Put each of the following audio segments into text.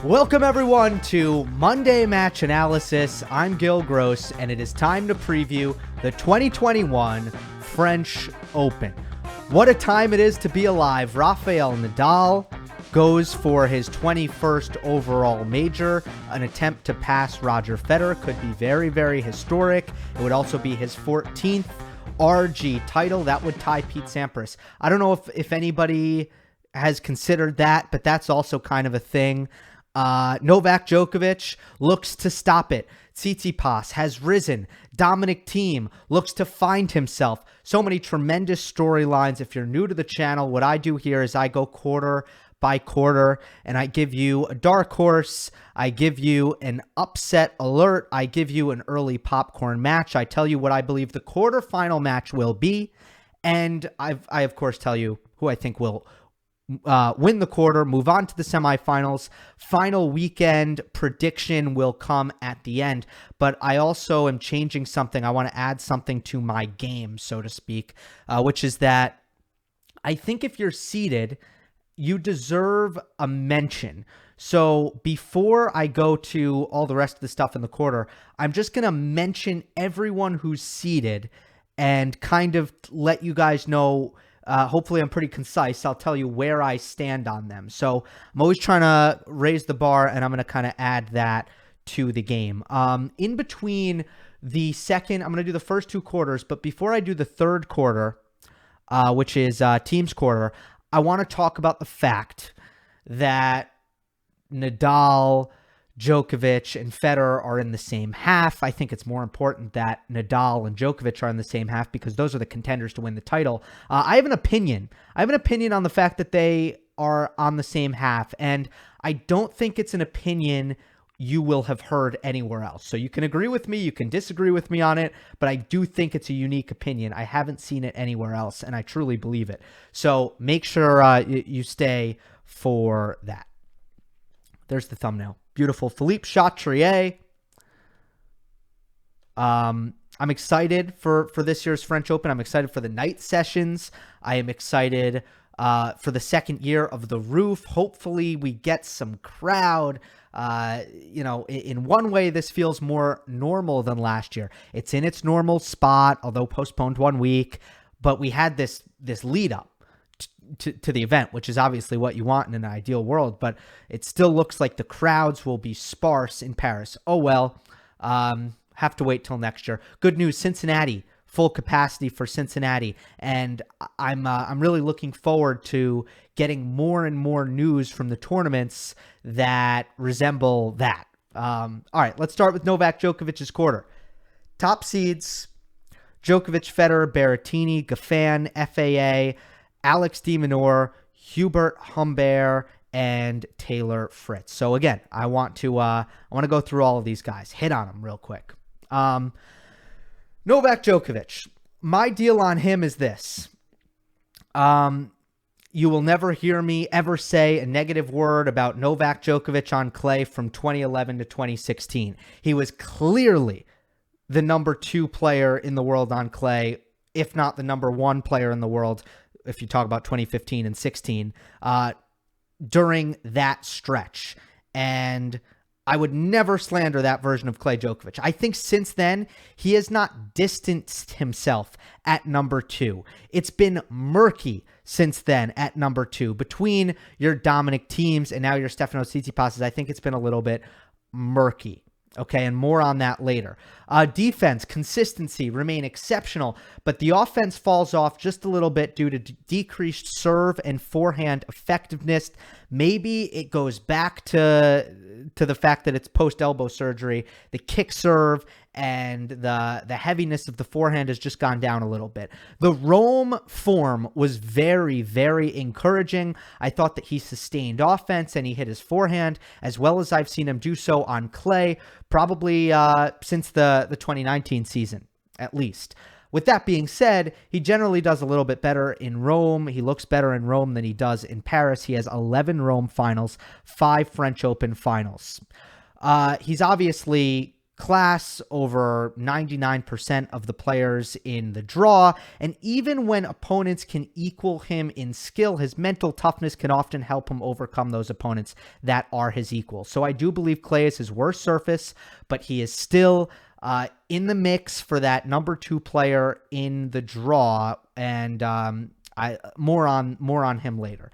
Welcome everyone to Monday Match Analysis. I'm Gill Gross, and it is time to preview the 2021 French Open. What a time it is to be alive. Rafael Nadal goes for his 21st overall major. An attempt to pass Roger Federer could be very, very historic. It would also be his 14th RG title. That would tie Pete Sampras. I don't know if anybody has considered that, but that's also kind of a thing. Novak Djokovic looks to stop it. Tsitsipas has risen. Dominic Thiem looks to find himself. So many tremendous storylines. If you're new to the channel, what I do here is I go quarter by quarter and I give you a dark horse. I give you an upset alert. I give you an early popcorn match. I tell you what I believe the quarterfinal match will be. And I of course tell you who I think will win the quarter, move on to the semifinals. Final weekend prediction will come at the end, but I also am changing something. I want to add something to my game, so to speak, which is that I think if you're seeded, you deserve a mention. So before I go to all the rest of the stuff in the quarter, I'm just going to mention everyone who's seeded and kind of let you guys know. Hopefully I'm pretty concise. I'll tell you where I stand on them. So I'm always trying to raise the bar, and I'm going to kind of add that to the game. In between the second, I'm going to do the first two quarters, but before I do the third quarter, which is team's quarter, I want to talk about the fact that Nadal, Djokovic, and Federer are in the same half. I think it's more important that Nadal and Djokovic are in the same half because those are the contenders to win the title. I have an opinion. I have an opinion on the fact that they are on the same half, and I don't think it's an opinion you will have heard anywhere else. So you can agree with me, you can disagree with me on it, but I do think it's a unique opinion. I haven't seen it anywhere else, and I truly believe it. So make sure you stay for that. There's the thumbnail. Beautiful. Philippe Chatrier. I'm excited for this year's French Open. I'm excited for the night sessions. I am excited for the second year of the roof. Hopefully we get some crowd. In one way, this feels more normal than last year. It's in its normal spot, although postponed 1 week. But we had this lead up to the event, which is obviously what you want in an ideal world, but it still looks like the crowds will be sparse in Paris. Oh well, have to wait till next year. Good news, Cincinnati, full capacity for Cincinnati, and I'm really looking forward to getting more and more news from the tournaments that resemble that. All right, let's start with Novak Djokovic's quarter. Top seeds: Djokovic, Federer, Berrettini, Goffin, FAA, Alex de Minaur, Hubert Humbert, and Taylor Fritz. So again, I want to go through all of these guys, hit on them real quick. Novak Djokovic, my deal on him is this. You will never hear me ever say a negative word about Novak Djokovic on clay from 2011 to 2016. He was clearly the number 2 player in the world on clay, if not the number 1 player in the world, if you talk about 2015 and 16, during that stretch. And I would never slander that version of Clay Djokovic. I think since then, he has not distanced himself at number 2. It's been murky since then at number 2. Between your Dominic Thiems and now your Stefanos Tsitsipas, I think it's been a little bit murky. Okay, and more on that later. Defense, consistency remain exceptional, but the offense falls off just a little bit due to decreased serve and forehand effectiveness. Maybe it goes back to the fact that it's post-elbow surgery. The kick serve and the heaviness of the forehand has just gone down a little bit. The Rome form was very, very encouraging. I thought that he sustained offense and he hit his forehand as well as I've seen him do so on clay, probably since the 2019 season, at least. With that being said, he generally does a little bit better in Rome. He looks better in Rome than he does in Paris. He has 11 Rome finals, 5 French Open finals. He's obviously class over 99% of the players in the draw. And even when opponents can equal him in skill, his mental toughness can often help him overcome those opponents that are his equals. So I do believe clay is his worst surface, but he is still in the mix for that number 2 player in the draw. And more on him later.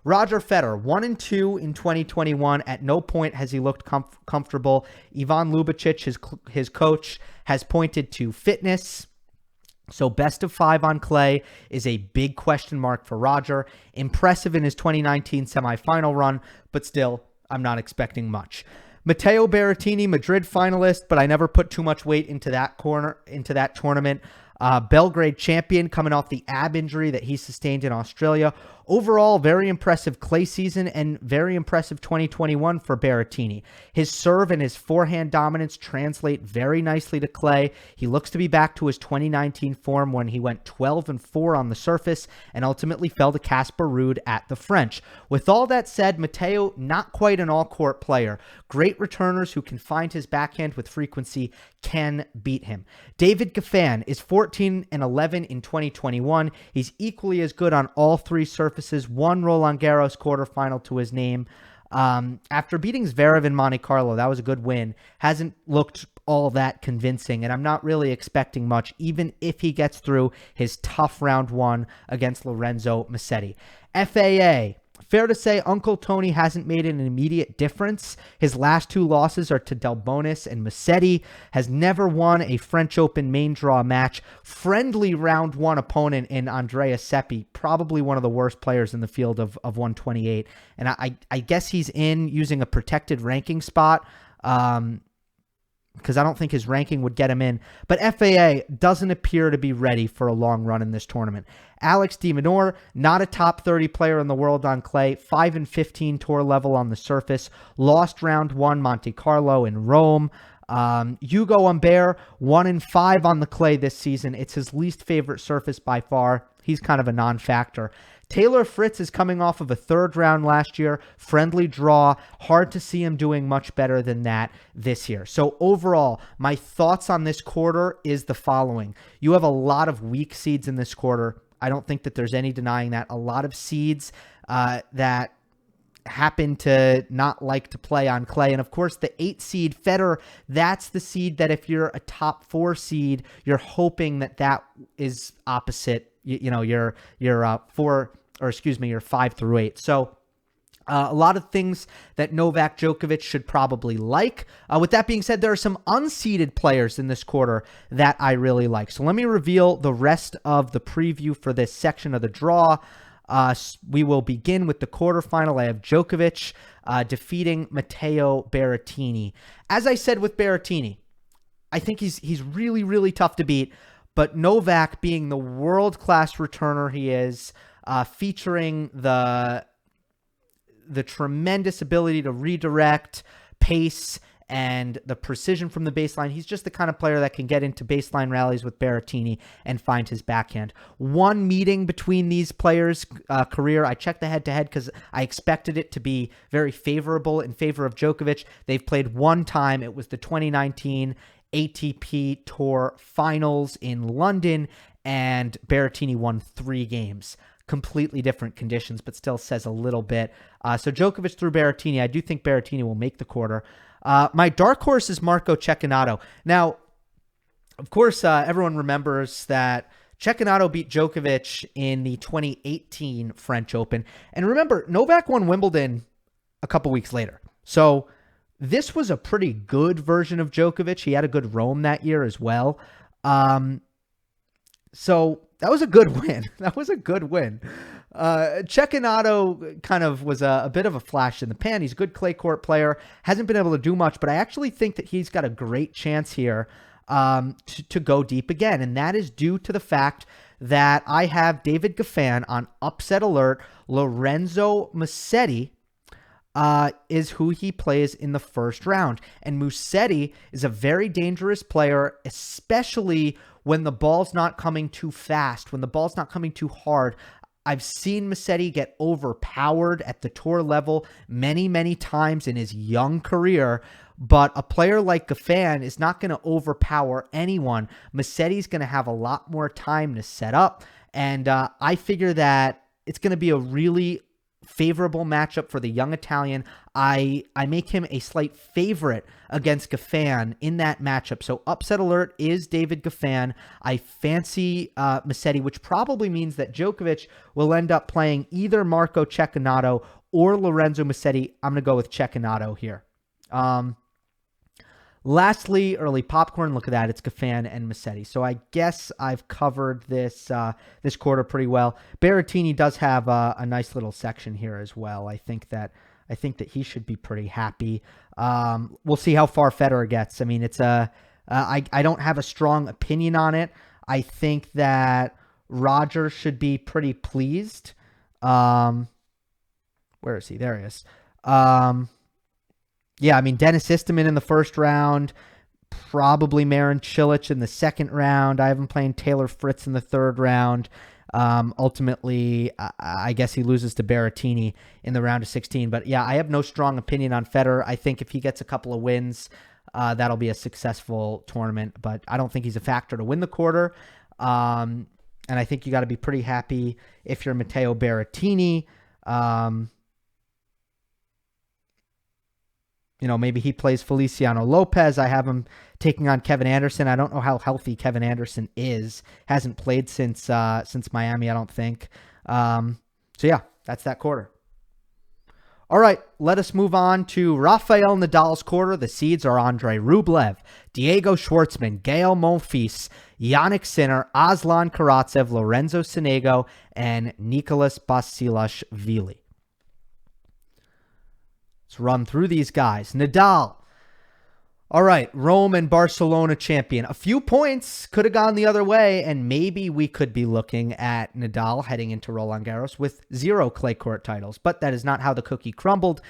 Roger Federer, 1-2 in 2021. At no point has he looked comfortable. Ivan Lubicic, his coach, has pointed to fitness. So best of 5 on clay is a big question mark for Roger. Impressive in his 2019 semifinal run, but still, I'm not expecting much. Matteo Berrettini, Madrid finalist, but I never put too much weight into that tournament. Belgrade champion, coming off the ab injury that he sustained in Australia. Overall, very impressive clay season and very impressive 2021 for Berrettini. His serve and his forehand dominance translate very nicely to clay. He looks to be back to his 2019 form when he went 12-4 on the surface and ultimately fell to Casper Ruud at the French. With all that said, Matteo, not quite an all-court player. Great returners who can find his backhand with frequency can beat him. David Goffin is 14-11 in 2021. He's equally as good on all 3 surfaces. Won Roland Garros quarterfinal to his name. After beating Zverev in Monte Carlo, that was a good win. Hasn't looked all that convincing, and I'm not really expecting much, even if he gets through his tough round 1 against Lorenzo Musetti. FAA. Fair to say Uncle Tony hasn't made an immediate difference. His last 2 losses are to Delbonis and Musetti. Has never won a French Open main draw match. Friendly round 1 opponent in Andrea Seppi, probably one of the worst players in the field of 128. And I guess he's in using a protected ranking spot, because I don't think his ranking would get him in. But FAA doesn't appear to be ready for a long run in this tournament. Alex de Minaur, not a top 30 player in the world on clay, 5-15 tour level on the surface, lost round 1 Monte Carlo in Rome. Hugo Humbert, 1-5 on the clay this season. It's his least favorite surface by far. He's kind of a non-factor. Taylor Fritz is coming off of a 3rd round last year, friendly draw. Hard to see him doing much better than that this year. So overall, my thoughts on this quarter is the following. You have a lot of weak seeds in this quarter. I don't think that there's any denying that. A lot of seeds that happen to not like to play on clay. And of course, the 8 seed Federer, that's the seed that if you're a top 4 seed, you're hoping that is opposite. You're 5 through 8. So a lot of things that Novak Djokovic should probably like. With that being said, there are some unseeded players in this quarter that I really like. So let me reveal the rest of the preview for this section of the draw. We will begin with the quarterfinal. I have Djokovic defeating Matteo Berrettini. As I said with Berrettini, I think he's really, really tough to beat. But Novak, being the world-class returner he is, featuring the tremendous ability to redirect, pace, and the precision from the baseline. He's just the kind of player that can get into baseline rallies with Berrettini and find his backhand. One meeting between these players' career, I checked the head-to-head because I expected it to be very favorable in favor of Djokovic. They've played one time. It was the 2019 ATP Tour Finals in London, and Berrettini won 3 games. Completely different conditions, but still says a little bit. So Djokovic through Berrettini. I do think Berrettini will make the quarter. My dark horse is Marco Cecchinato. Now, of course, everyone remembers that Cecchinato beat Djokovic in the 2018 French Open. And remember, Novak won Wimbledon a couple weeks later. So this was a pretty good version of Djokovic. He had a good Rome that year as well. So that was a good win. Cecchinato kind of was a bit of a flash in the pan. He's a good clay court player. Hasn't been able to do much, but I actually think that he's got a great chance here to go deep again. And that is due to the fact that I have David Goffin on upset alert. Lorenzo Musetti is who he plays in the first round. And Musetti is a very dangerous player, especially when the ball's not coming too fast, when the ball's not coming too hard. I've seen Musetti get overpowered at the tour level many, many times in his young career, but a player like Goffin is not going to overpower anyone. Musetti's going to have a lot more time to set up, and I figure that it's going to be a really favorable matchup for the young Italian. I make him a slight favorite against Goffin in that matchup. So upset alert is David Goffin. I fancy Musetti, which probably means that Djokovic will end up playing either Marco Cecchinato or Lorenzo Musetti. I'm going to go with Cecchinato here. Lastly, early popcorn. Look at that. It's Goffin and Musetti. So I guess I've covered this this quarter pretty well. Berrettini does have a nice little section here as well. I think that he should be pretty happy. We'll see how far Federer gets. I mean, it's I don't have a strong opinion on it. I think that Roger should be pretty pleased. Where is he? There he is. Yeah, I mean, Denis Istomin in the first round, probably Marin Cilic in the second round. I have him playing Taylor Fritz in the third round. Ultimately, I guess he loses to Berrettini in the round of 16. But yeah, I have no strong opinion on Federer. I think if he gets a couple of wins, that'll be a successful tournament. But I don't think he's a factor to win the quarter. And I think you got to be pretty happy if you're Matteo Berrettini. Maybe he plays Feliciano Lopez. I have him taking on Kevin Anderson. I don't know how healthy Kevin Anderson is. Hasn't played since Miami, I don't think. So yeah, that's that quarter. All right, let us move on to Rafael Nadal's quarter. The seeds are Andrei Rublev, Diego Schwartzman, Gael Monfils, Jannik Sinner, Aslan Karatsev, Lorenzo Sonego, and Nicolas Basilashvili. Let's run through these guys. Nadal. All right, Rome and Barcelona champion. A few points could have gone the other way, and maybe we could be looking at Nadal heading into Roland Garros with 0 clay court titles, but that is not how the cookie crumbled.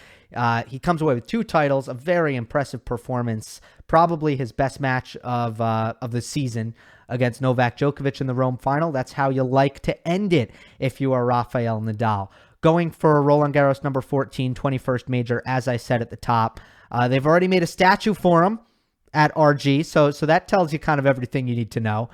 He comes away with 2 titles, a very impressive performance, probably his best match of the season against Novak Djokovic in the Rome final. That's how you like to end it if you are Rafael Nadal. Going for Roland Garros number 14, 21st major, as I said at the top. They've already made a statue for him at RG, so that tells you kind of everything you need to know.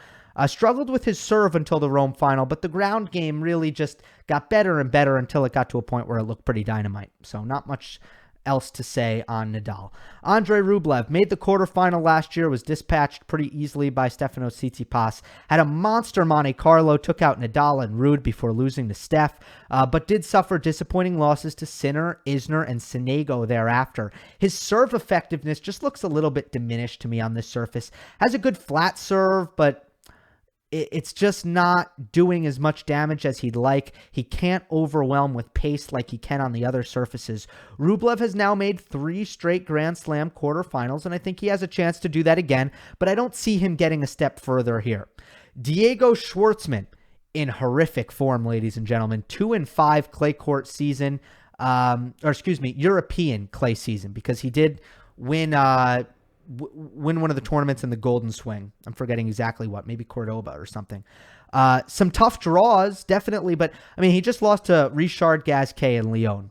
Struggled with his serve until the Rome final, but the ground game really just got better and better until it got to a point where it looked pretty dynamite. So not much else to say on Nadal. Andrei Rublev made the quarterfinal last year, was dispatched pretty easily by Stefanos Tsitsipas, had a monster Monte Carlo, took out Nadal and Ruud before losing to Steph, but did suffer disappointing losses to Sinner, Isner, and Sonego thereafter. His serve effectiveness just looks a little bit diminished to me on this surface. Has a good flat serve, but it's just not doing as much damage as he'd like. He can't overwhelm with pace like he can on the other surfaces. Rublev has now made 3 straight Grand Slam quarterfinals, and I think he has a chance to do that again, but I don't see him getting a step further here. Diego Schwartzman in horrific form, ladies and gentlemen. 2-5 clay court season, European clay season, because he did win one of the tournaments in the Golden Swing. I'm forgetting exactly what, maybe Cordoba or something. Some tough draws, definitely, but I mean, he just lost to Richard Gasquet and Lyon.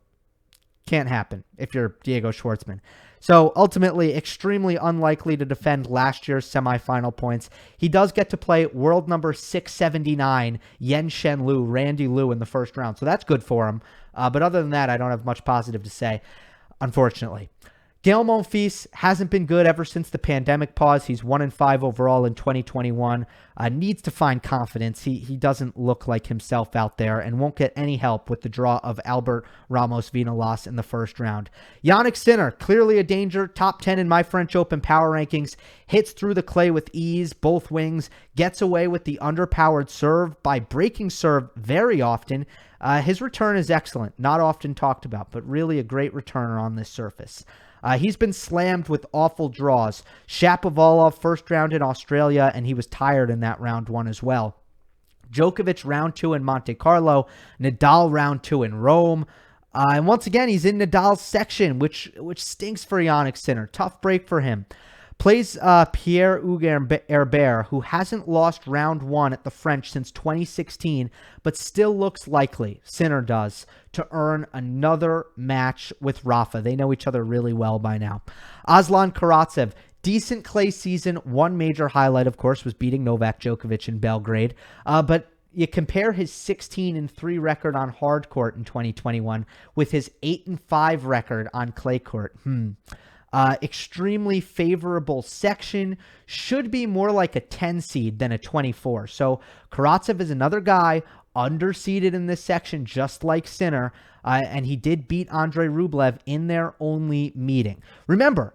Can't happen if you're Diego Schwartzman. So ultimately, extremely unlikely to defend last year's semifinal points. He does get to play world number 679, Yen Shen Liu, Randy Liu in the first round. So that's good for him. But other than that, I don't have much positive to say, unfortunately. Gael Monfils hasn't been good ever since the pandemic pause. He's 1-5 overall in 2021. Needs to find confidence. He doesn't look like himself out there and won't get any help with the draw of Albert Ramos Vinolas in the first round. Jannik Sinner, clearly a danger. Top 10 in my French Open power rankings. Hits through the clay with ease, both wings. Gets away with the underpowered serve by breaking serve very often. His return is excellent. Not often talked about, but really a great returner on this surface. He's been slammed with awful draws. Shapovalov first round in Australia, and he was tired in that round 1 as well. Djokovic round 2 in Monte Carlo. Nadal round 2 in Rome. And once again, he's in Nadal's section, which stinks for Jannik Sinner. Tough break for him. Plays Pierre-Hugues Herbert, who hasn't lost round one at the French since 2016, but still looks likely, Sinner does, to earn another match with Rafa. They know each other really well by now. Aslan Karatsev, decent clay season. One major highlight, of course, was beating Novak Djokovic in Belgrade. But you compare his 16-3 record on hard court in 2021 with his 8-5 record on clay court. Extremely favorable section. Should be more like a 10 seed than a 24. So Karatsev is another guy underseeded in this section, just like Sinner. And he did beat Andrei Rublev in their only meeting. Remember,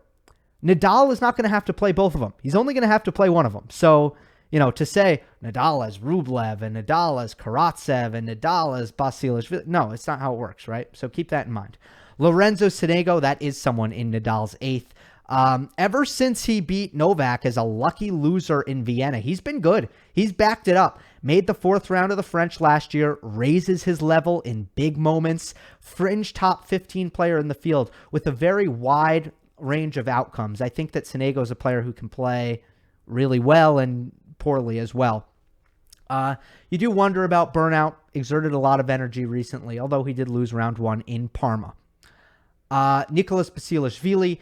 Nadal is not going to have to play both of them. He's only going to have to play one of them. So, to say Nadal as Rublev and Nadal as Karatsev and Nadal as Basilashvili, no, it's not how it works, right? So keep that in mind. Lorenzo Sonego, that is someone in Nadal's eighth. Ever since he beat Novak as a lucky loser in Vienna, he's been good. He's backed it up. Made the fourth round of the French last year, raises his level in big moments, fringe top 15 player in the field with a very wide range of outcomes. I think that Sonego is a player who can play really well and poorly as well. You do wonder about burnout. Exerted a lot of energy recently, although he did lose round one in Parma. Nicolas Basilashvili,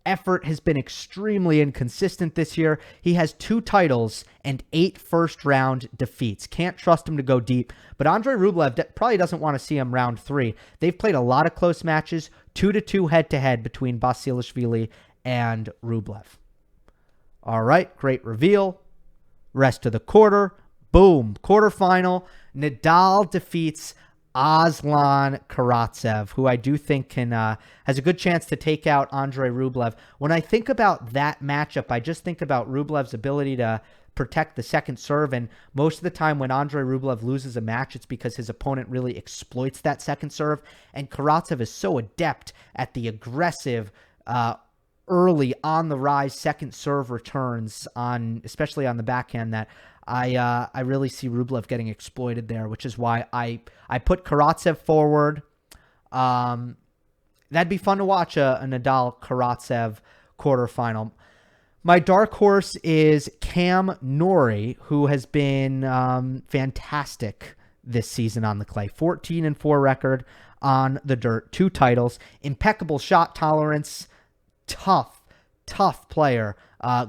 effort has been extremely inconsistent this year. He has 2 titles and 8 first-round defeats. Can't trust him to go deep. But Andrei Rublev probably doesn't want to see him round 3. They've played a lot of close matches, 2-2 head-to-head between Basilashvili and Rublev. All right, great reveal. Rest of the quarter. Boom, quarterfinal. Nadal defeats Aslan Karatsev, who I do think has a good chance to take out Andrei Rublev. When I think about that matchup, I just think about Rublev's ability to protect the second serve, and most of the time when Andrei Rublev loses a match, it's because his opponent really exploits that second serve, and Karatsev is so adept at the aggressive, early on-the-rise second serve returns, especially on the backhand, that I really see Rublev getting exploited there, which is why I put Karatsev forward. That'd be fun to watch, a Nadal-Karatsev quarterfinal. My dark horse is Cam Norrie, who has been fantastic this season on the clay. 14-4 record on the dirt, 2 titles, impeccable shot tolerance, tough player,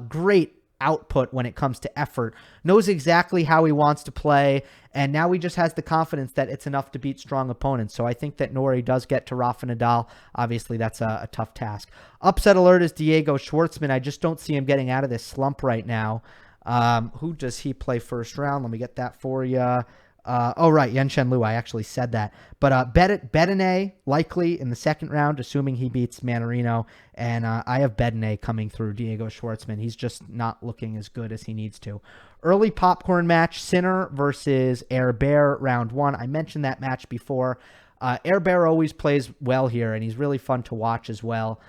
great output when it comes to effort, knows exactly how he wants to play, and now he just has the confidence that it's enough to beat strong opponents. So I think that Norrie does get to Rafa Nadal. Obviously, that's a tough task. Upset alert is Diego Schwartzman. I just don't see him getting out of this slump right now. Who does he play first round? Let me get that for you. Right, Yen-Chen Liu. I actually said that. But Bedene likely in the second round, assuming he beats Manarino. And I have Bedene coming through Diego Schwartzman. He's just not looking as good as he needs to. Early popcorn match, Sinner versus Herbert, round 1. I mentioned that match before. Herbert always plays well here, and he's really fun to watch as well.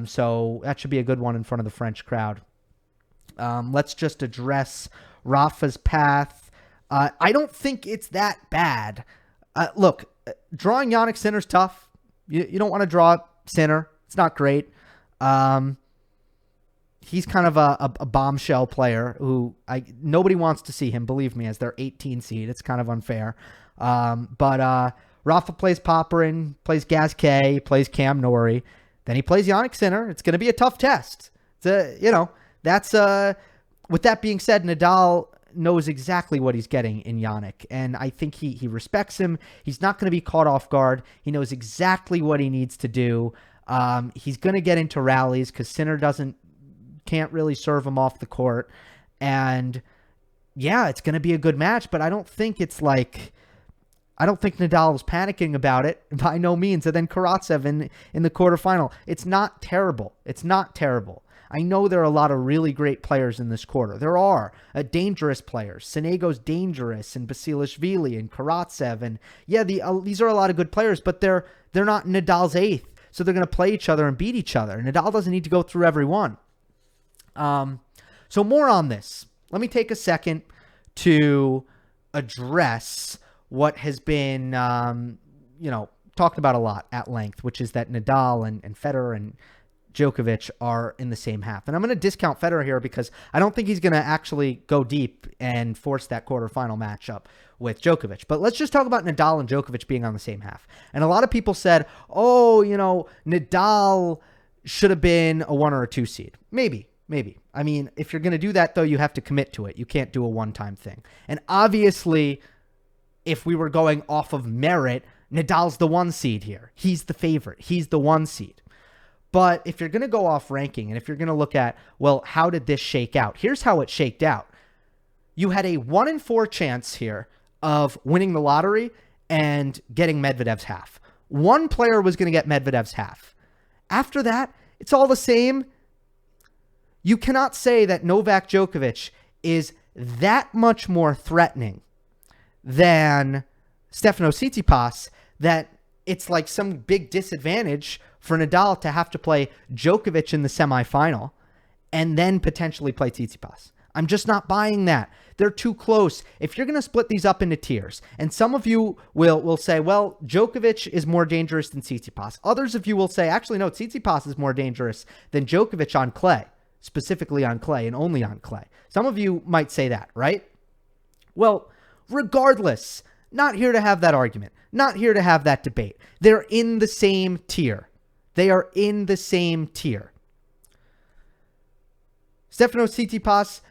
So that should be a good one in front of the French crowd. Let's just address Rafa's path. I don't think it's that bad. Look, drawing Jannik Sinner's tough. You don't want to draw Sinner. It's not great. He's kind of a bombshell player who nobody wants to see him, believe me, as their 18 seed. It's kind of unfair. But Rafa plays Popyrin, plays Gasquet, plays Cam Norrie. Then he plays Jannik Sinner. It's going to be a tough test. With that being said, Nadal knows exactly what he's getting in Jannik, and I think he respects him. He's not going to be caught off guard. He knows exactly what he needs to do. He's going to get into rallies because Sinner can't really serve him off the court, and yeah, it's going to be a good match. But I don't think Nadal was panicking about it by no means. And then Karatsev in the quarterfinal, it's not terrible. I know there are a lot of really great players in this quarter. There are dangerous players. Sonego's dangerous, and Basilashvili and Karatsev, and yeah, these are a lot of good players, but they're not Nadal's eighth, so they're going to play each other and beat each other. Nadal doesn't need to go through every one. So more on this. Let me take a second to address what has been talked about a lot at length, which is that Nadal and Federer and Djokovic are in the same half. And I'm going to discount Federer here because I don't think he's going to actually go deep and force that quarterfinal matchup with Djokovic. But let's just talk about Nadal and Djokovic being on the same half. And a lot of people said, oh, Nadal should have been a 1 or a 2 seed. Maybe. I mean, if you're going to do that, though, you have to commit to it. You can't do a one-time thing. And obviously, if we were going off of merit, Nadal's the 1 seed here. He's the favorite. He's the 1 seed. But if you're going to go off ranking and if you're going to look at, well, how did this shake out? Here's how it shaked out. You had a 1 in 4 chance here of winning the lottery and getting Medvedev's half. One player was going to get Medvedev's half. After that, it's all the same. You cannot say that Novak Djokovic is that much more threatening than Stefanos Tsitsipas that it's like some big disadvantage for Nadal to have to play Djokovic in the semifinal and then potentially play Tsitsipas. I'm just not buying that. They're too close. If you're going to split these up into tiers, and some of you will say, well, Djokovic is more dangerous than Tsitsipas. Others of you will say, actually, no, Tsitsipas is more dangerous than Djokovic on clay, specifically on clay and only on clay. Some of you might say that, right? Well, regardless, not here to have that argument. Not here to have that debate. They're in the same tier. They are in the same tier. Stefanos Tsitsipas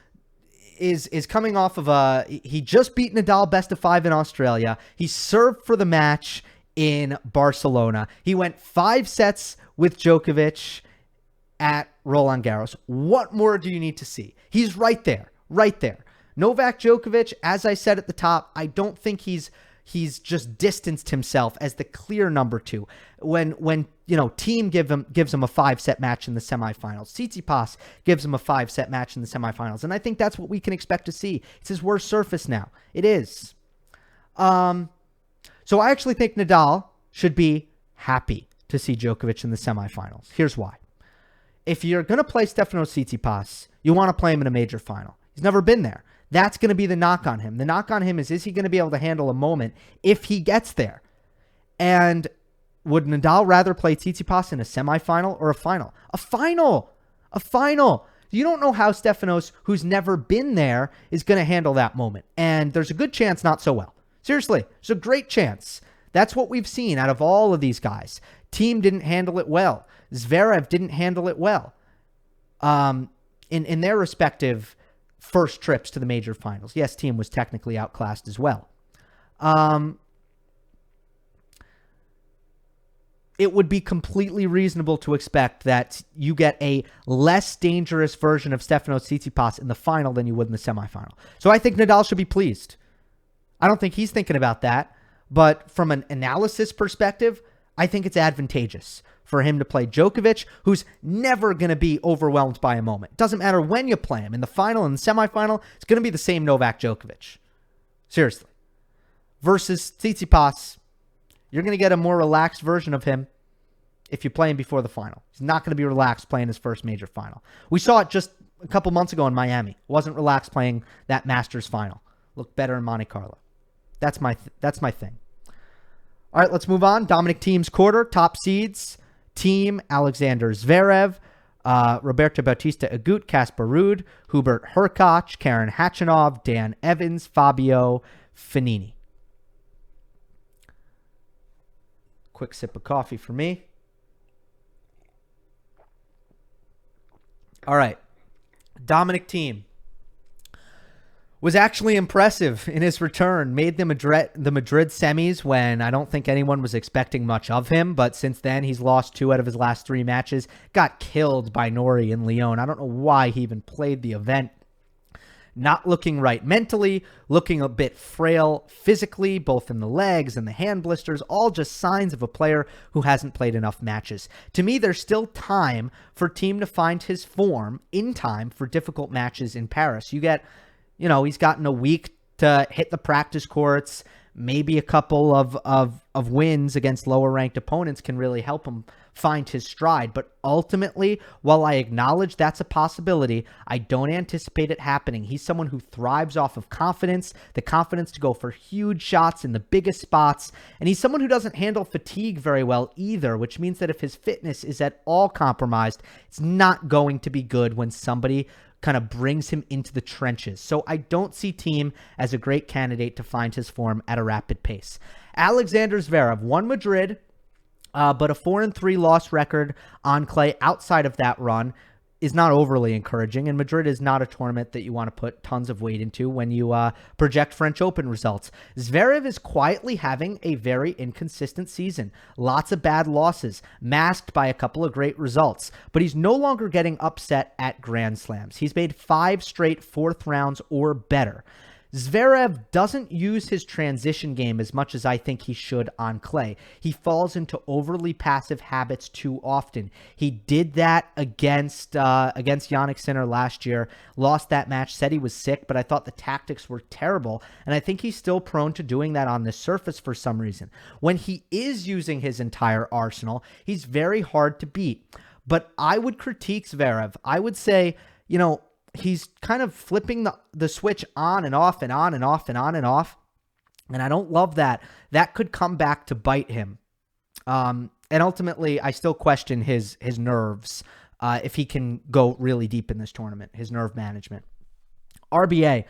is coming off of he just beat Nadal best of 5 in Australia. He served for the match in Barcelona. He went 5 sets with Djokovic at Roland Garros. What more do you need to see? He's right there, right there. Novak Djokovic, as I said at the top, I don't think he's just distanced himself as the clear number 2. When Thiem gives him a 5-set match in the semifinals. Tsitsipas gives him a 5-set match in the semifinals. And I think that's what we can expect to see. It's his worst surface now. It is. So I actually think Nadal should be happy to see Djokovic in the semifinals. Here's why. If you're going to play Stefanos Tsitsipas, you want to play him in a major final. He's never been there. That's going to be the knock on him. The knock on him is he going to be able to handle a moment if he gets there? And would Nadal rather play Tsitsipas in a semifinal or a final? A final! A final! You don't know how Stefanos, who's never been there, is going to handle that moment. And there's a good chance not so well. Seriously, there's a great chance. That's what we've seen out of all of these guys. Thiem didn't handle it well. Zverev didn't handle it well. In their respective first trips to the major finals. Yes, Thiem was technically outclassed as well. It would be completely reasonable to expect that you get a less dangerous version of Stefanos Tsitsipas in the final than you would in the semifinal. So I think Nadal should be pleased. I don't think he's thinking about that, but from an analysis perspective, I think it's advantageous for him to play Djokovic, who's never going to be overwhelmed by a moment. Doesn't matter when you play him. In the final and the semifinal, it's going to be the same Novak Djokovic. Seriously. Versus Tsitsipas, you're going to get a more relaxed version of him if you play him before the final. He's not going to be relaxed playing his first major final. We saw it just a couple months ago in Miami. Wasn't relaxed playing that Masters final. Looked better in Monte Carlo. That's my thing. All right, let's move on. Dominic Thiem's quarter, top seeds. Thiem, Alexander Zverev, Roberto Bautista Agut, Casper Ruud, Hubert Hurkacz, Karen Khachanov, Dan Evans, Fabio Fognini. Quick sip of coffee for me. All right. Dominic Thiem was actually impressive in his return. Made the Madrid semis when I don't think anyone was expecting much of him. But since then, he's lost 2 out of his last 3 matches. Got killed by Norrie in Lyon. I don't know why he even played the event. Not looking right mentally, looking a bit frail physically, both in the legs and the hand blisters, all just signs of a player who hasn't played enough matches. To me, there's still time for Thiem to find his form in time for difficult matches in Paris. He's gotten a week to hit the practice courts, maybe a couple of wins against lower ranked opponents can really help him find his stride. But ultimately, while I acknowledge that's a possibility, I don't anticipate it happening. He's someone who thrives off of confidence, the confidence to go for huge shots in the biggest spots. And he's someone who doesn't handle fatigue very well either, which means that if his fitness is at all compromised, it's not going to be good when somebody kind of brings him into the trenches. So I don't see Thiem as a great candidate to find his form at a rapid pace. Alexander Zverev won Madrid, but a 4-3 loss record on clay outside of that run is not overly encouraging, and Madrid is not a tournament that you want to put tons of weight into when you project French Open results. Zverev is quietly having a very inconsistent season. Lots of bad losses, masked by a couple of great results, but he's no longer getting upset at Grand Slams. He's made 5 straight fourth rounds or better. Zverev doesn't use his transition game as much as I think he should on clay. He falls into overly passive habits too often. He did that against Jannik Sinner last year, lost that match, said he was sick, but I thought the tactics were terrible, and I think he's still prone to doing that on this surface for some reason. When he is using his entire arsenal, he's very hard to beat. But I would critique Zverev. I would say, he's kind of flipping the switch on and off and on and off and on and off. And I don't love that. That could come back to bite him. And ultimately, I still question his nerves if he can go really deep in this tournament, his nerve management. RBA.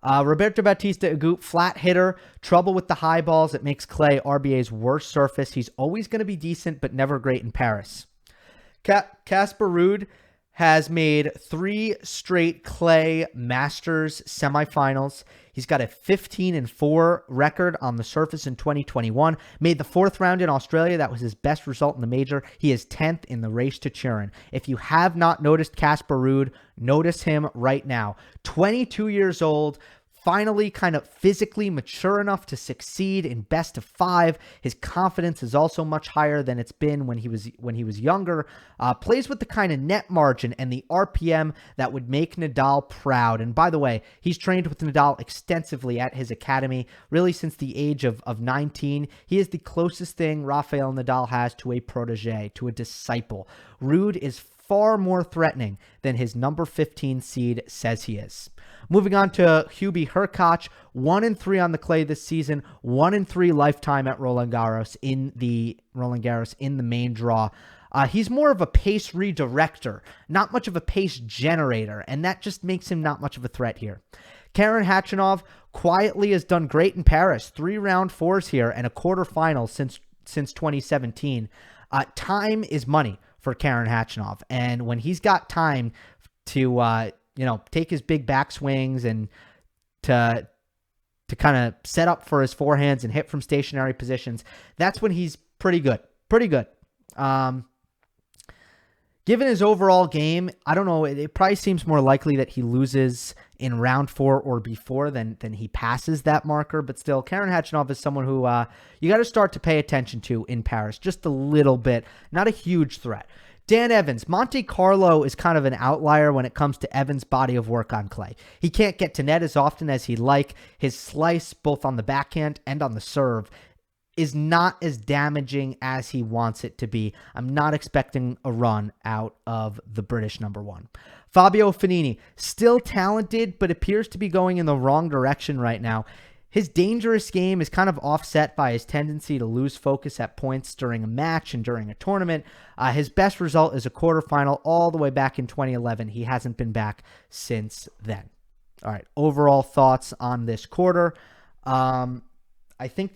Roberto Bautista Agut, flat hitter, trouble with the high balls. It makes clay RBA's worst surface. He's always going to be decent, but never great in Paris. Casper Ruud has made 3 straight clay Masters semifinals. He's got a 15-4 record on the surface in 2021. Made the 4th round in Australia. That was his best result in the major. He is 10th in the race to Turin. If you have not noticed Casper Ruud, notice him right now. 22 years old, finally kind of physically mature enough to succeed in best of 5. His confidence is also much higher than it's been when he was younger. Plays with the kind of net margin and the RPM that would make Nadal proud. And by the way, he's trained with Nadal extensively at his academy, really since the age of 19. He is the closest thing Rafael Nadal has to a protege, to a disciple. Ruud is far more threatening than his number 15 seed says he is. Moving on to Hubie Hurkacz, 1-3 on the clay this season, 1-3 lifetime at Roland Garros in the main draw. He's more of a pace redirector, not much of a pace generator, and that just makes him not much of a threat here. Karen Khachanov quietly has done great in Paris, 3 round 4s here and a quarterfinal since 2017. Time is money for Karen Khachanov, and when he's got time to take his big backswings and to kind of set up for his forehands and hit from stationary positions, that's when he's pretty good. Given his overall game, I don't know, it probably seems more likely that he loses in round 4 or before than he passes that marker. But still, Karen Khachanov is someone who you got to start to pay attention to in Paris, just a little bit, not a huge threat. Dan Evans, Monte Carlo is kind of an outlier when it comes to Evans' body of work on clay. He can't get to net as often as he'd like. His slice, both on the backhand and on the serve, is not as damaging as he wants it to be. I'm not expecting a run out of the British number 1. Fabio Fognini, still talented, but appears to be going in the wrong direction right now. His dangerous game is kind of offset by his tendency to lose focus at points during a match and during a tournament. His best result is a quarterfinal all the way back in 2011. He hasn't been back since then. All right, overall thoughts on this quarter. I think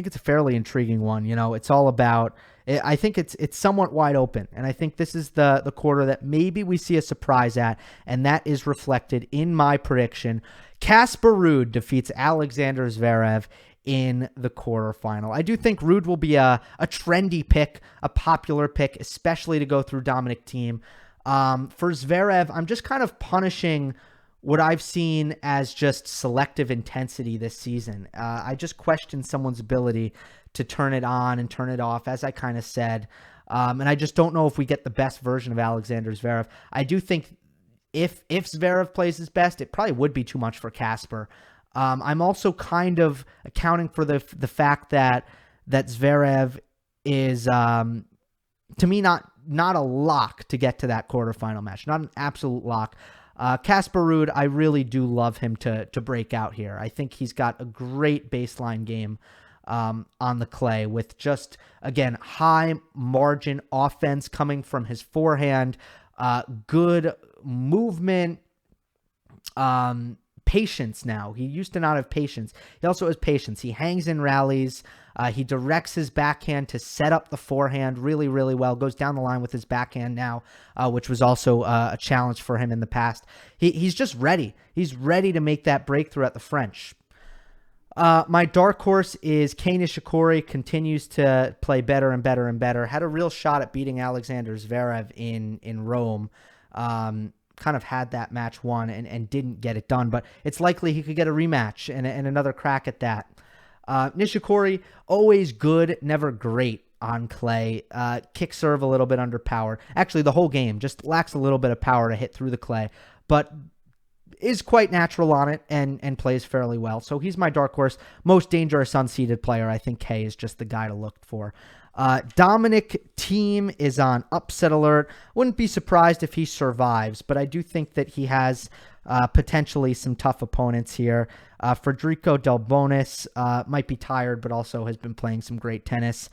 it's a fairly intriguing one. It's all about, I think it's somewhat wide open. And I think this is the quarter that maybe we see a surprise at. And that is reflected in my prediction. Casper Ruud defeats Alexander Zverev in the quarterfinal. I do think Ruud will be a trendy pick, a popular pick, especially to go through Dominic Thiem. For Zverev, I'm just kind of punishing what I've seen as just selective intensity this season. I just question someone's ability to turn it on and turn it off, as I kind of said. And I just don't know if we get the best version of Alexander Zverev. I do think if Zverev plays his best, it probably would be too much for Casper. I'm also kind of accounting for the fact that Zverev is, to me, not a lock to get to that quarterfinal match. Not an absolute lock. Casper Ruud, I really do love him to break out here. I think he's got a great baseline game on the clay with just, again, high margin offense coming from his forehand, good movement, patience now. He used to not have patience. He also has patience. He hangs in rallies. He directs his backhand to set up the forehand really, really well. Goes down the line with his backhand now, which was also a challenge for him in the past. He's just ready. He's ready to make that breakthrough at the French. My dark horse is Kei Nishikori. Continues to play better and better and better. Had a real shot at beating Alexander Zverev in Rome. Kind of had that match won and didn't get it done, but it's likely he could get a rematch and another crack at that. Nishikori, always good, never great on clay. Kick serve a little bit underpowered. Actually, the whole game just lacks a little bit of power to hit through the clay, but is quite natural on it and plays fairly well. So he's my dark horse. Most dangerous unseeded player. I think Kei is just the guy to look for. Dominic Thiem is on upset alert. Wouldn't be surprised if he survives, but I do think that he has potentially some tough opponents here. Federico Delbonis might be tired, but also has been playing some great tennis.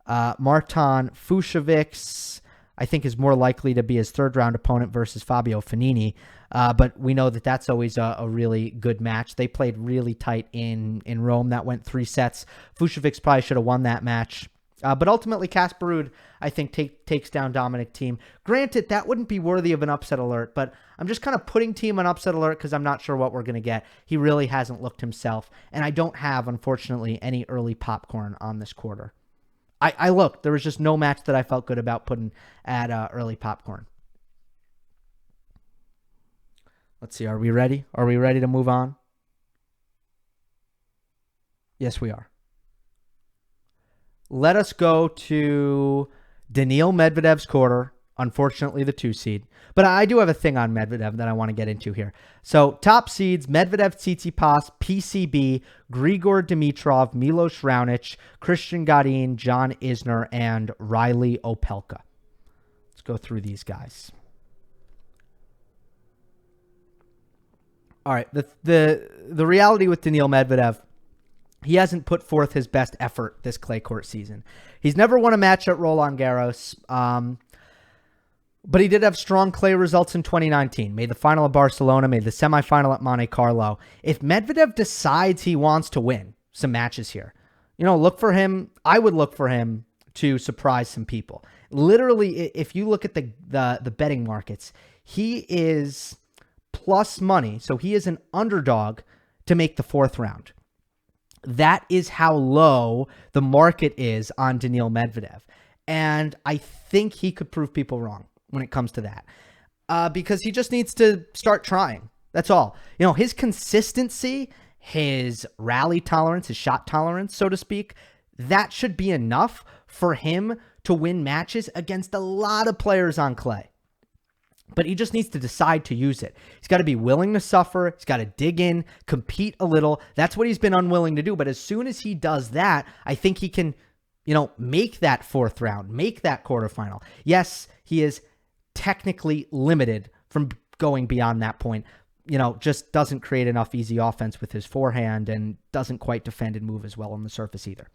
Marton Fucsovics, I think, is more likely to be his third-round opponent versus Fabio Fognini, but we know that that's always a really good match. They played really tight in Rome. That went 3 sets. Fucsovics probably should have won that match. But ultimately, Casper Ruud, I think, takes down Dominic Thiem. Granted, that wouldn't be worthy of an upset alert, but I'm just kind of putting Thiem on upset alert because I'm not sure what we're going to get. He really hasn't looked himself, and I don't have, unfortunately, any early popcorn on this quarter. I looked. There was just no match that I felt good about putting at early popcorn. Let's see. Are we ready? Are we ready to move on? Yes, we are. Let us go to Daniil Medvedev's quarter. Unfortunately, the 2 seed. But I do have a thing on Medvedev that I want to get into here. So, top seeds: Medvedev, Tsitsipas, PCB, Grigor Dimitrov, Milos Raonic, Christian Garin, John Isner, and Riley Opelka. Let's go through these guys. All right, the reality with Daniil Medvedev, he hasn't put forth his best effort this clay court season. He's never won a match at Roland Garros, but he did have strong clay results in 2019. Made the final at Barcelona, made the semifinal at Monte Carlo. If Medvedev decides he wants to win some matches here, look for him. I would look for him to surprise some people. Literally, if you look at the betting markets, he is plus money, so he is an underdog to make the 4th round. That is how low the market is on Daniil Medvedev. And I think he could prove people wrong when it comes to that. Because he just needs to start trying. That's all. His consistency, his rally tolerance, his shot tolerance, so to speak, that should be enough for him to win matches against a lot of players on clay. But he just needs to decide to use it. He's got to be willing to suffer. He's got to dig in, compete a little. That's what he's been unwilling to do. But as soon as he does that, I think he can, make that 4th round, make that quarterfinal. Yes, he is technically limited from going beyond that point. Just doesn't create enough easy offense with his forehand and doesn't quite defend and move as well on the surface either.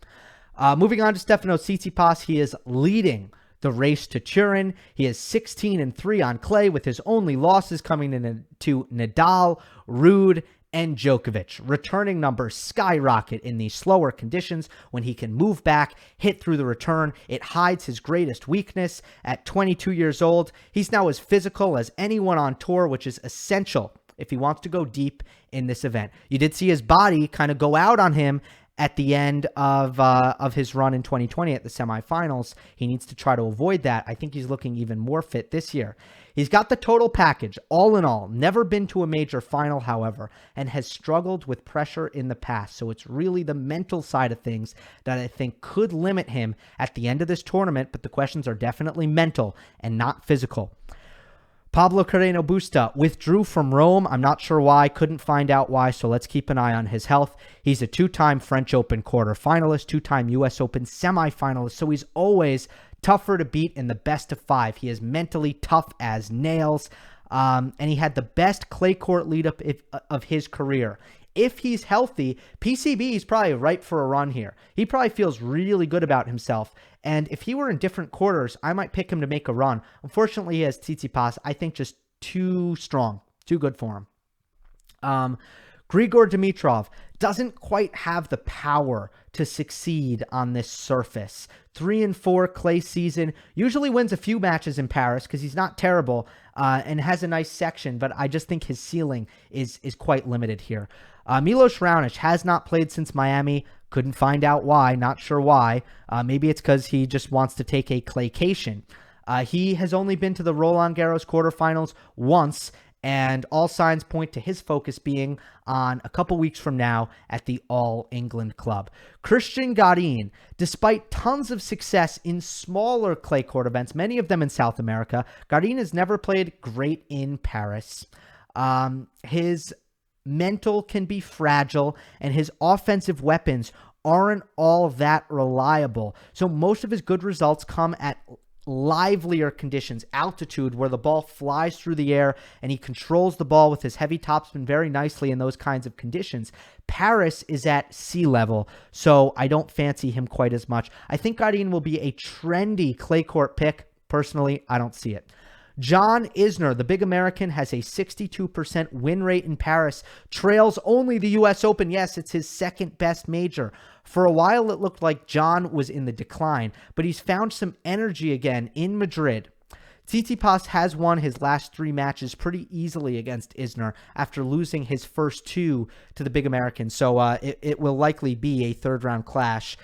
Moving on to Stefanos Tsitsipas, he is leading the race to Turin. He is 16-3 on clay, with his only losses coming in to Nadal, Ruud, and Djokovic. Returning numbers skyrocket in these slower conditions when he can move back, hit through the return. It hides his greatest weakness. At 22 years old, he's now as physical as anyone on tour, which is essential if he wants to go deep in this event. You did see his body kind of go out on him at the end of his run in 2020 at the semifinals. He needs to try to avoid that. I think he's looking even more fit this year. He's got the total package, all in all. Never been to a major final, however, and has struggled with pressure in the past. So it's really the mental side of things that I think could limit him at the end of this tournament, but the questions are definitely mental and not physical. Pablo Carreño Busta withdrew from Rome. I'm not sure why. Couldn't find out why, so let's keep an eye on his health. He's a two-time French Open quarterfinalist, two-time U.S. Open semifinalist, so he's always tougher to beat in the best of 5. He is mentally tough as nails, and he had the best clay court lead-up of his career. If he's healthy, PCB is probably ripe for a run here. He probably feels really good about himself. And if he were in different quarters, I might pick him to make a run. Unfortunately, he has Tsitsipas. I think just too strong, too good for him. Grigor Dimitrov doesn't quite have the power to succeed on this surface. 3-4 clay season, usually wins a few matches in Paris because he's not terrible and has a nice section, but I just think his ceiling is quite limited here. Milos Raonic has not played since Miami. Couldn't find out why. Not sure why. Maybe it's because he just wants to take a claycation. He has only been to the Roland Garros quarterfinals once, and all signs point to his focus being on a couple weeks from now at the All England Club. Cristian Garin, despite tons of success in smaller clay court events, many of them in South America, Garin has never played great in Paris. His mental can be fragile, and his offensive weapons aren't all that reliable. So most of his good results come at livelier conditions, altitude, where the ball flies through the air and he controls the ball with his heavy topspin very nicely in those kinds of conditions. Paris is at sea level, so I don't fancy him quite as much. I think Garin will be a trendy clay court pick. Personally, I don't see it. John Isner, the big American, has a 62% win rate in Paris, trails only the U.S. Open. Yes, it's his second best major. For a while, it looked like John was in the decline, but he's found some energy again in Madrid. Tsitsipas has won his last 3 matches pretty easily against Isner after losing his first 2 to the big American. So it will likely be a third-round clash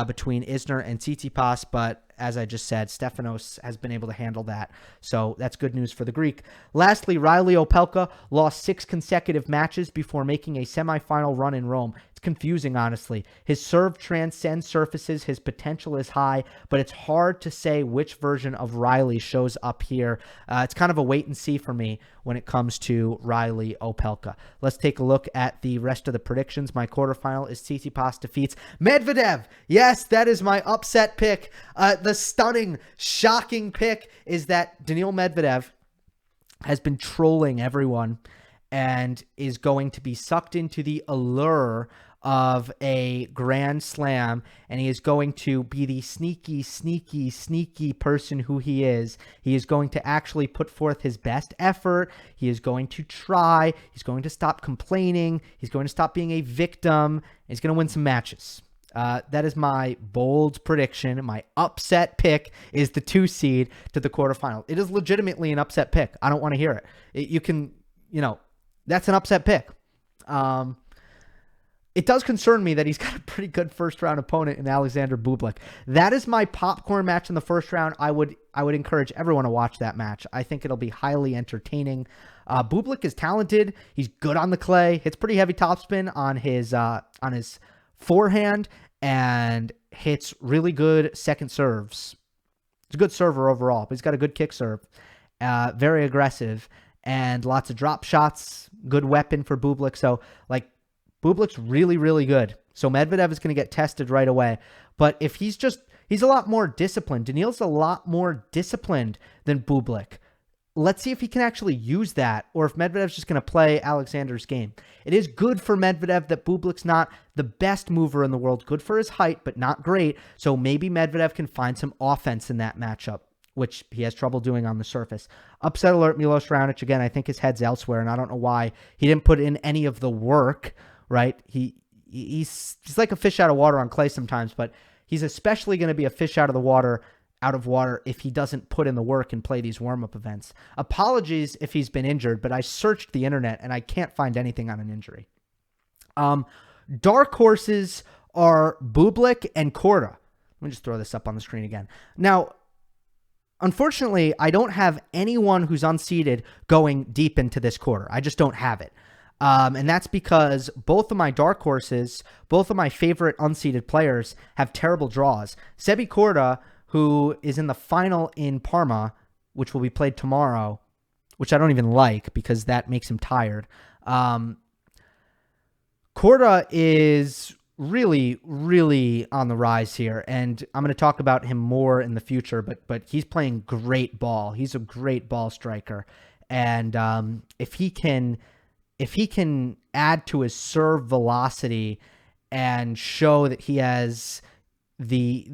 between Isner and Tsitsipas, but as I just said, Stefanos has been able to handle that. So that's good news for the Greek. Lastly, Riley Opelka lost 6 consecutive matches before making a semifinal run in Rome. It's confusing, honestly. His serve transcends surfaces. His potential is high, but it's hard to say which version of Riley shows up here. It's kind of a wait and see for me when it comes to Riley Opelka. Let's take a look at the rest of the predictions. My quarterfinal is Tsitsipas defeats Medvedev. Yes, that is my upset pick. The stunning, shocking pick is that Daniil Medvedev has been trolling everyone and is going to be sucked into the allure of a Grand Slam, and he is going to be the sneaky, sneaky, sneaky person who he is. He is going to actually put forth his best effort. He is going to try. He's going to stop complaining. He's going to stop being a victim. He's going to win some matches. That is my bold prediction. My upset pick is the 2 seed to the quarterfinal. It is legitimately an upset pick. I don't want to hear it. That's an upset pick. It does concern me that he's got a pretty good first-round opponent in Alexander Bublik. That is my popcorn match in the first round. I would encourage everyone to watch that match. I think it'll be highly entertaining. Bublik is talented. He's good on the clay. Hits pretty heavy topspin on his forehand and hits really good second serves. He's a good server overall, but he's got a good kick serve. Very aggressive and lots of drop shots. Good weapon for Bublik. So, Bublik's really, really good. So Medvedev is going to get tested right away. But if he's a lot more disciplined. Daniil's a lot more disciplined than Bublik. Let's see if he can actually use that, or if Medvedev's just going to play Alexander's game. It is good for Medvedev that Bublik's not the best mover in the world. Good for his height, but not great. So maybe Medvedev can find some offense in that matchup, which he has trouble doing on the surface. Upset alert, Milos Raonic. Again, I think his head's elsewhere, and I don't know why he didn't put in any of the work, right? He's like a fish out of water on clay sometimes, but he's especially going to be a fish out of water if he doesn't put in the work and play these warm-up events. Apologies if he's been injured, but I searched the internet and I can't find anything on an injury. Dark horses are Bublik and Korda. Let me just throw this up on the screen again. Now, unfortunately, I don't have anyone who's unseeded going deep into this quarter. I just don't have it. And that's because both of my dark horses, both of my favorite unseeded players have terrible draws. Sebi Korda, who is in the final in Parma, which will be played tomorrow, which I don't even like because that makes him tired. Korda is really, really on the rise here, and I'm going to talk about him more in the future, but he's playing great ball. He's a great ball striker, and if he can add to his serve velocity and show that he has the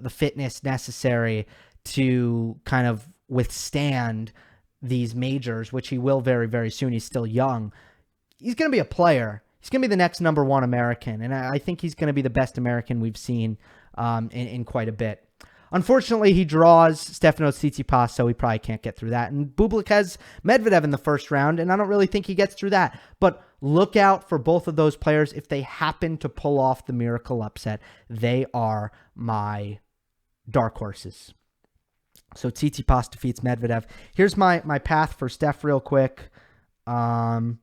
fitness necessary to kind of withstand these majors, which he will very, very soon. He's still young. He's going to be a player. He's going to be the next number one American, and I think he's going to be the best American we've seen in quite a bit. Unfortunately, he draws Stefanos Tsitsipas, so he probably can't get through that. And Bublik has Medvedev in the first round, and I don't really think he gets through that. But look out for both of those players. If they happen to pull off the miracle upset, they are my dark horses. So Tsitsipas defeats Medvedev. Here's my path for Steph real quick. Jeremy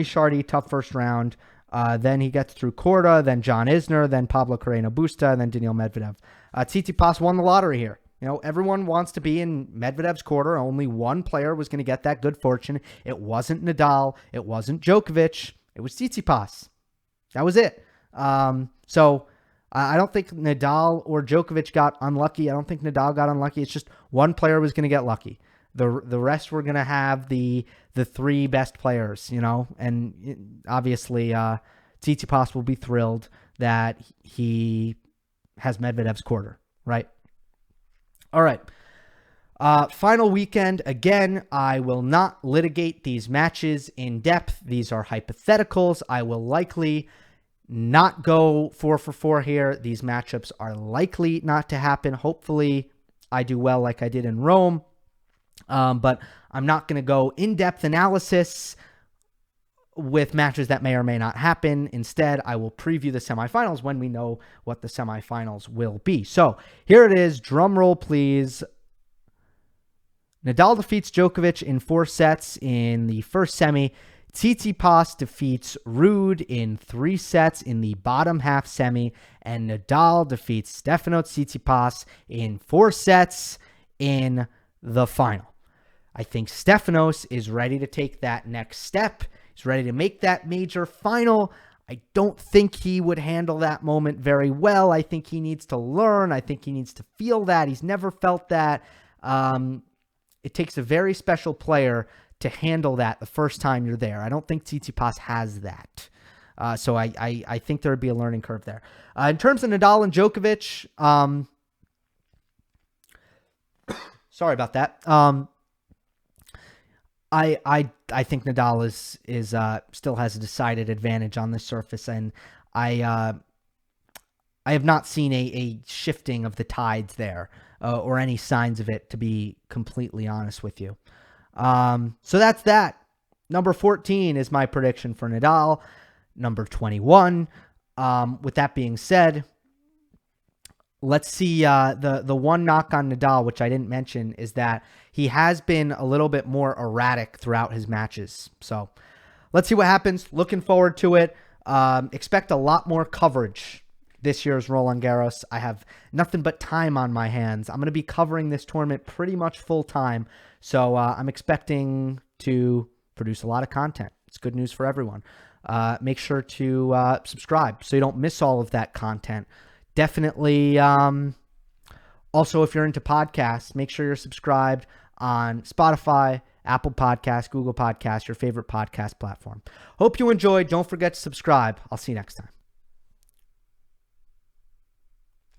Chardy, tough first round. Then he gets through Korda, then John Isner, then Pablo Carreno Busta, and then Daniil Medvedev. Tsitsipas won the lottery here. Everyone wants to be in Medvedev's quarter. Only one player was going to get that good fortune. It wasn't Nadal. It wasn't Djokovic. It was Tsitsipas. That was it. So I don't think Nadal or Djokovic got unlucky. I don't think Nadal got unlucky. It's just one player was going to get lucky. The rest were going to have the three best players, and obviously Tsitsipas will be thrilled that he has Medvedev's quarter, right? All right. Final weekend. Again, I will not litigate these matches in depth. These are hypotheticals. I will likely not go 4 for 4 here. These matchups are likely not to happen. Hopefully, I do well like I did in Rome. But I'm not going to go in-depth analysis with matches that may or may not happen. Instead, I will preview the semifinals when we know what the semifinals will be. So here it is. Drum roll, please. Nadal defeats Djokovic in 4 sets in the first semi. Tsitsipas defeats Ruud in 3 sets in the bottom half semi. And Nadal defeats Stefanos Tsitsipas in 4 sets in the final. I think Stefanos is ready to take that next step. He's ready to make that major final. I don't think he would handle that moment very well. I think he needs to learn. I think he needs to feel that. He's never felt that. It takes a very special player to handle that the first time you're there. I don't think Tsitsipas has that. So I think there would be a learning curve there. In terms of Nadal and Djokovic, sorry about that. I think Nadal is still has a decided advantage on this surface, and I have not seen a shifting of the tides there or any signs of it, to be completely honest with you. So that's that. Number 14 is my prediction for Nadal. Number 21. With that being said, let's see. The one knock on Nadal, which I didn't mention, is that he has been a little bit more erratic throughout his matches. So let's see what happens. Looking forward to it. Expect a lot more coverage this year's Roland Garros. I have nothing but time on my hands. I'm going to be covering this tournament pretty much full time. So I'm expecting to produce a lot of content. It's good news for everyone. Make sure to subscribe so you don't miss all of that content. Definitely. Also, if you're into podcasts, make sure you're subscribed on Spotify, Apple Podcasts, Google Podcasts, your favorite podcast platform. Hope you enjoyed. Don't forget to subscribe. I'll see you next time.